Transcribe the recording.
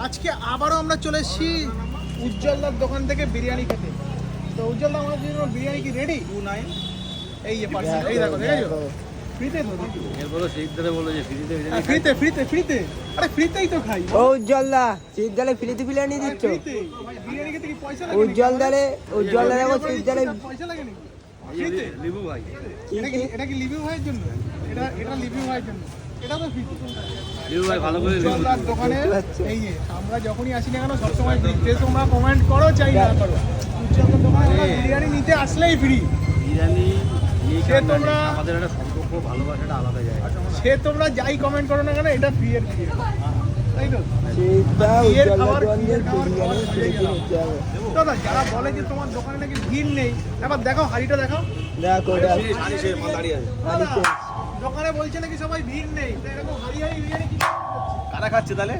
আজকে আবারও আমরা চলে এসেছি উজ্জ্বলদার দোকান থেকে বিরিয়ানি খেতে। তো উজ্জ্বলদা আমাদের জন্য বিরিয়ানি কি রেডি? 29 এই যে পার্সেল, এই দেখো দেখেছো ফ্রিতে তো নাকি? এর বলো সিদ্ধারে বলো যে ফ্রিতে ফ্রিতে ফ্রিতে ফ্রিতে আরে ফ্রিতেই তো খাই। ও উজ্জ্বলদা সিদ্ধালে ফ্রিতে বিরিয়ানি দিচ্ছ? ফ্রিতে বিরিয়ানি খেতে কি পয়সা লাগে? উজ্জ্বলদা দেখো সিদ্ধালে পয়সা লাগে নাকি? ফ্রিতে লিবু ভাই এটা কি লিভিউ ভাইয়ের জন্য? এটা লিভিউ ভাইয়ের জন্য, এটা তো ফ্রিতে। লিবু ভাই ভালো করে লিবু উজ্জ্বলদার দোকানে এই যে আমরা যখনই আসি না কেন সবসময় যে তোমরা কমেন্ট করো চাই না করো, উজ্জ্বলদার দোকানে আমরা বিরিয়ানি নিতে আসলেই ফ্রি। বিরিয়ানি সে তোমরা আমাদের একটা সম্পর্ক ভালোবাসাটা আলাদা জায়গা। সে তোমরা যাই কমেন্ট করো না কেন এটা ফ্রি এর ফ্রি, তাই তো? সিদ্ধা উজ্জ্বলদার দোকানে বিরিয়ানি নিতে হবে। দাদা যারা বলে যে তোমার দোকানে নাকি ভিড় নেই, একবার দেখো হাড়িটা দেখাও। দেখো দাদা, দোকানে বলছে নাকি সবাই ভিড় নেই, তো এরকম হাড়ি হাড়ি বিরিয়ানি কি কারা খাচ্ছে তাহলে?